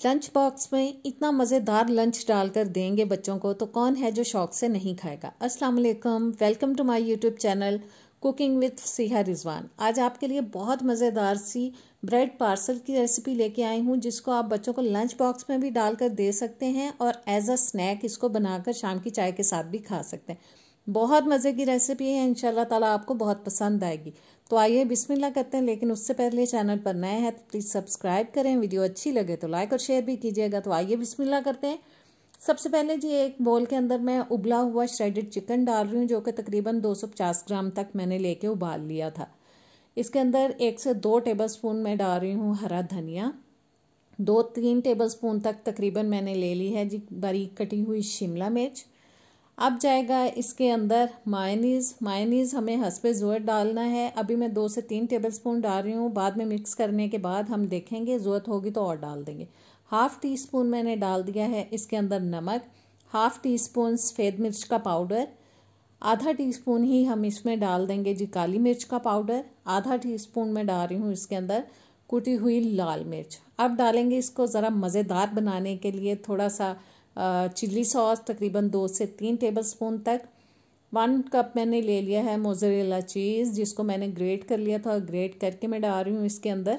Lunch box में इतना मज़ेदार लंच डालकर देंगे बच्चों को तो कौन है जो शौक से नहीं खाएगा। अस्सलाम वालेकुम, welcome to my YouTube channel cooking with Siha Rizwan. आज आपके लिए बहुत मज़ेदार सी ब्रेड पार्सल की रेसिपी लेके आई हूँ, जिसको आप बच्चों को लंच बॉक्स में भी डालकर दे सकते हैं और एज अ स्नैक इसको बनाकर शाम की चाय के साथ भी खा सकते हैं। बहुत मज़े की रेसिपी है, इंशाल्लाह ताला आपको बहुत पसंद आएगी। तो आइए बिस्मिल्लाह करते हैं, लेकिन उससे पहले चैनल पर नए हैं तो प्लीज़ सब्सक्राइब करें, वीडियो अच्छी लगे तो लाइक और शेयर भी कीजिएगा। तो आइए बिस्मिल्लाह करते हैं। सबसे पहले जी एक बोल के अंदर मैं उबला हुआ श्रेडेड चिकन डाल रही हूँ, जो कि तकरीबन 250 ग्राम तक मैंने लेके उबाल लिया था। इसके अंदर 1 से 2 टेबलस्पून मैं डाल रही हूँ हरा धनिया, 2-3 टेबलस्पून तक तकरीबन मैंने ले ली है जी बारीक कटी हुई शिमला मिर्च। अब जाएगा इसके अंदर मायोनीज़ हमें हस्बे ज़रूरत डालना है। अभी मैं 2 से 3 टेबलस्पून डाल रही हूँ, बाद में मिक्स करने के बाद हम देखेंगे ज़रूरत होगी तो और डाल देंगे। हाफ़ टी स्पून मैंने डाल दिया है इसके अंदर नमक, हाफ़ टी स्पून सफ़ेद मिर्च का पाउडर, आधा टीस्पून ही हम इसमें डाल देंगे जी काली मिर्च का पाउडर, आधा टीस्पून मैं डाल रही हूँ इसके अंदर कुटी हुई लाल मिर्च। अब डालेंगे इसको ज़रा मज़ेदार बनाने के लिए थोड़ा सा चिल्ली सॉस, तकरीबन 2 से 3 टेबलस्पून तक। 1 कप मैंने ले लिया है मोज़रेला चीज़, जिसको मैंने ग्रेट कर लिया था और ग्रेट करके मैं डाल रही हूँ इसके अंदर।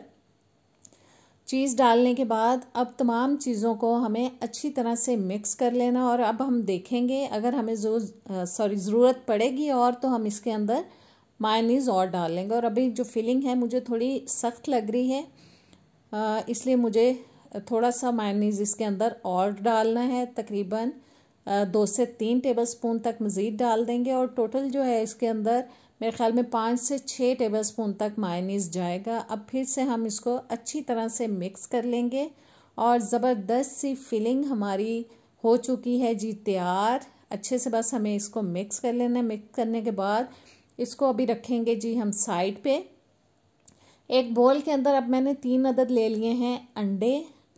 चीज़ डालने के बाद अब तमाम चीज़ों को हमें अच्छी तरह से मिक्स कर लेना, और अब हम देखेंगे अगर हमें ज़रूरत पड़ेगी और तो हम इसके अंदर मायोनीज़ और डाल लेंगे। और अभी जो फिलिंग है मुझे थोड़ी सख्त लग रही है, इसलिए मुझे थोड़ा सा मायोनीज़ इसके अंदर और डालना है, तकरीबन 2 से 3 टेबलस्पून तक मज़ीद डाल देंगे। और टोटल जो है इसके अंदर मेरे ख्याल में 5 से 6 टेबलस्पून तक मायोनीज़ जाएगा। अब फिर से हम इसको अच्छी तरह से मिक्स कर लेंगे और ज़बरदस्त सी फिलिंग हमारी हो चुकी है जी तैयार। अच्छे से बस हमें इसको मिक्स कर लेना है। मिक्स करने के बाद इसको अभी रखेंगे जी हम साइड पे। एक बोल के अंदर अब मैंने 3 अदद ले लिए हैं अंडे,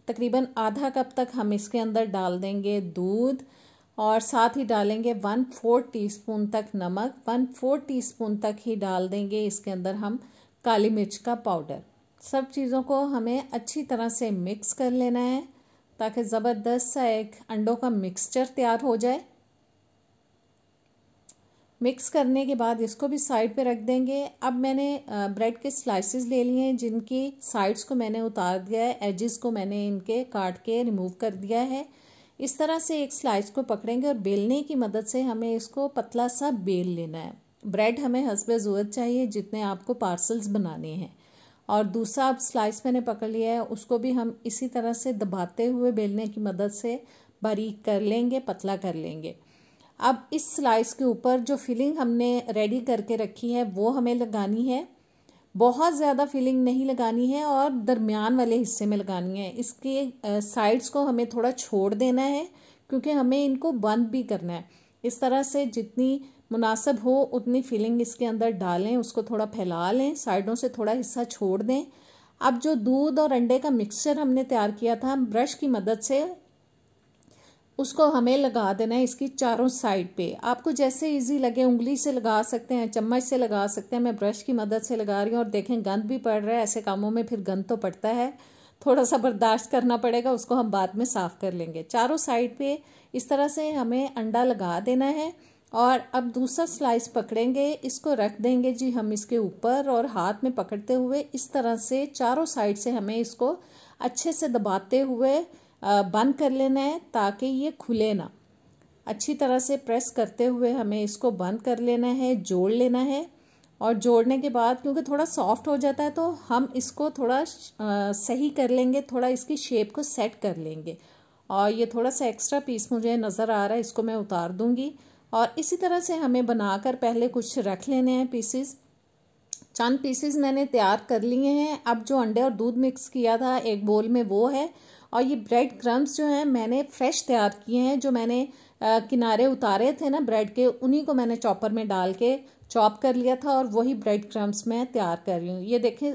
तकरीबन आधा कप तक हम इसके अंदर डाल देंगे दूध, और साथ ही डालेंगे 1/4 टीस्पून तक नमक, 1/4 टीस्पून तक ही डाल देंगे इसके अंदर हम काली मिर्च का पाउडर। सब चीज़ों को हमें अच्छी तरह से मिक्स कर लेना है ताकि ज़बरदस्त सा एक अंडों का मिक्सचर तैयार हो जाए। मिक्स करने के बाद इसको भी साइड पे रख देंगे। अब मैंने ब्रेड के स्लाइसेस ले लिए हैं, जिनकी साइड्स को मैंने उतार दिया है, एजेस को मैंने इनके काट के रिमूव कर दिया है। इस तरह से एक स्लाइस को पकड़ेंगे और बेलने की मदद से हमें इसको पतला सा बेल लेना है। ब्रेड हमें हस्बे ज़रूरत चाहिए जितने आपको पार्सल्स बनाने हैं। और दूसरा अब स्लाइस मैंने पकड़ लिया है, उसको भी हम इसी तरह से दबाते हुए बेलने की मदद से बारीक कर लेंगे, पतला कर लेंगे। अब इस स्लाइस के ऊपर जो फिलिंग हमने रेडी करके रखी है वो हमें लगानी है। बहुत ज़्यादा फिलिंग नहीं लगानी है और दरमियान वाले हिस्से में लगानी है। इसके साइड्स को हमें थोड़ा छोड़ देना है, क्योंकि हमें इनको बंद भी करना है। इस तरह से जितनी मुनासिब हो उतनी फिलिंग इसके अंदर डालें, उसको थोड़ा फैला लें, साइडों से थोड़ा हिस्सा छोड़ दें। अब जो दूध और अंडे का मिक्सचर हमने तैयार किया था ब्रश की मदद से, उसको हमें लगा देना है इसकी चारों साइड पे। आपको जैसे इजी लगे उंगली से लगा सकते हैं, चम्मच से लगा सकते हैं। मैं ब्रश की मदद से लगा रही हूँ और देखें गंद भी पड़ रहा है। ऐसे कामों में फिर गंद तो पड़ता है, थोड़ा सा बर्दाश्त करना पड़ेगा, उसको हम बाद में साफ़ कर लेंगे। चारों साइड पे इस तरह से हमें अंडा लगा देना है। और अब दूसरा स्लाइस पकड़ेंगे, इसको रख देंगे जी हम इसके ऊपर, और हाथ में पकड़ते हुए इस तरह से चारों साइड से हमें इसको अच्छे से दबाते हुए बंद कर लेना है ताकि ये खुले ना। अच्छी तरह से प्रेस करते हुए हमें इसको बंद कर लेना है, जोड़ लेना है। और जोड़ने के बाद क्योंकि थोड़ा सॉफ्ट हो जाता है तो हम इसको थोड़ा सही कर लेंगे, थोड़ा इसकी शेप को सेट कर लेंगे। और ये थोड़ा सा एक्स्ट्रा पीस मुझे नज़र आ रहा है, इसको मैं उतार दूंगी। और इसी तरह से हमें बनाकर पहले कुछ रख लेने हैं पीसेस। चंद पीसेस मैंने तैयार कर लिए हैं। अब जो अंडे और दूध मिक्स किया था एक बोल में वो है, और ये ब्रेड क्रम्स जो हैं मैंने फ्रेश तैयार किए हैं। जो मैंने किनारे उतारे थे ना ब्रेड के, उन्हीं को मैंने चॉपर में डाल के चॉप कर लिया था, और वही ब्रेड क्रम्स मैं तैयार कर रही हूँ। ये देखें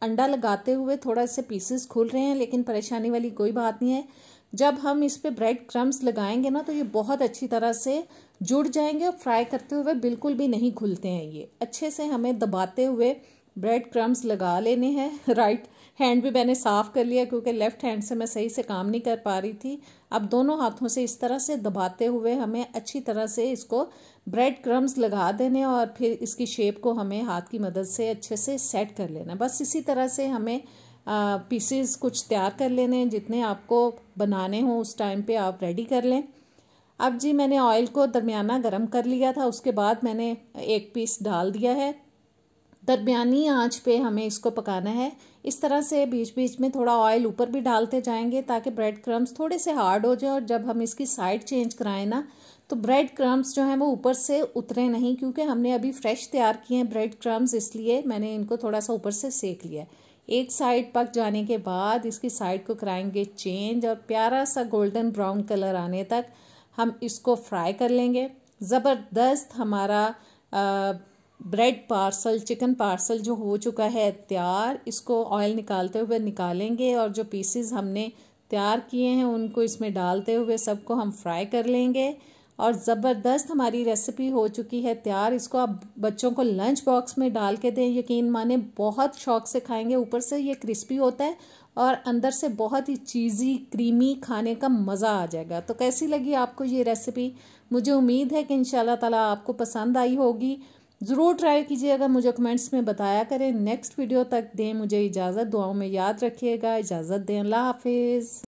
अंडा लगाते हुए थोड़ा से पीसेस खुल रहे हैं, लेकिन परेशानी वाली कोई बात नहीं है। जब हम इस पे ब्रेड क्रम्स लगाएंगे ना तो ये बहुत अच्छी तरह से जुड़ जाएंगे और फ्राई करते हुए बिल्कुल भी नहीं खुलते हैं। ये अच्छे से हमें दबाते हुए ब्रेड क्रम्स लगा लेने हैं। राइट हैंड भी मैंने साफ़ कर लिया क्योंकि लेफ़्ट हैंड से मैं सही से काम नहीं कर पा रही थी। अब दोनों हाथों से इस तरह से दबाते हुए हमें अच्छी तरह से इसको ब्रेड क्रम्स लगा देने और फिर इसकी शेप को हमें हाथ की मदद से अच्छे से सेट कर लेना। बस इसी तरह से हमें पीसेस कुछ तैयार कर लेने, जितने आपको बनाने हों उस टाइम पे आप रेडी कर लें। अब जी मैंने ऑयल को दरमियाना गरम कर लिया था, उसके बाद मैंने एक पीस डाल दिया है। दरमियानी आंच पे हमें इसको पकाना है। इस तरह से बीच बीच में थोड़ा ऑयल ऊपर भी डालते जाएंगे ताकि ब्रेड क्रम्स थोड़े से हार्ड हो जाए, और जब हम इसकी साइड चेंज कराएं ना तो ब्रेड क्रम्स जो हैं वो ऊपर से उतरे नहीं, क्योंकि हमने अभी फ्रेश तैयार किए हैं ब्रेड क्रम्स, इसलिए मैंने इनको थोड़ा सा ऊपर से सेक लिया। एक साइड पक जाने के बाद इसकी साइड को कराएंगे चेंज, और प्यारा सा गोल्डन ब्राउन कलर आने तक हम इसको फ्राई कर लेंगे। ज़बरदस्त हमारा ब्रेड पार्सल, चिकन पार्सल जो हो चुका है तैयार। इसको ऑयल निकालते हुए निकालेंगे और जो पीसेस हमने तैयार किए हैं उनको इसमें डालते हुए सबको हम फ्राई कर लेंगे। और ज़बरदस्त हमारी रेसिपी हो चुकी है तैयार। इसको आप बच्चों को लंच बॉक्स में डाल के दें, यकीन माने बहुत शौक से खाएंगे। ऊपर से ये क्रिस्पी होता है और अंदर से बहुत ही चीज़ी क्रीमी, खाने का मज़ा आ जाएगा। तो कैसी लगी आपको ये रेसिपी? मुझे उम्मीद है कि इंशाल्लाह ताला आपको पसंद आई होगी। ज़रूर ट्राई कीजिएगा, मुझे कमेंट्स में बताया करें। नेक्स्ट वीडियो तक दें मुझे इजाज़त, दुआओं में याद रखिएगा। इजाज़त दें, अल्लाह हाफिज़।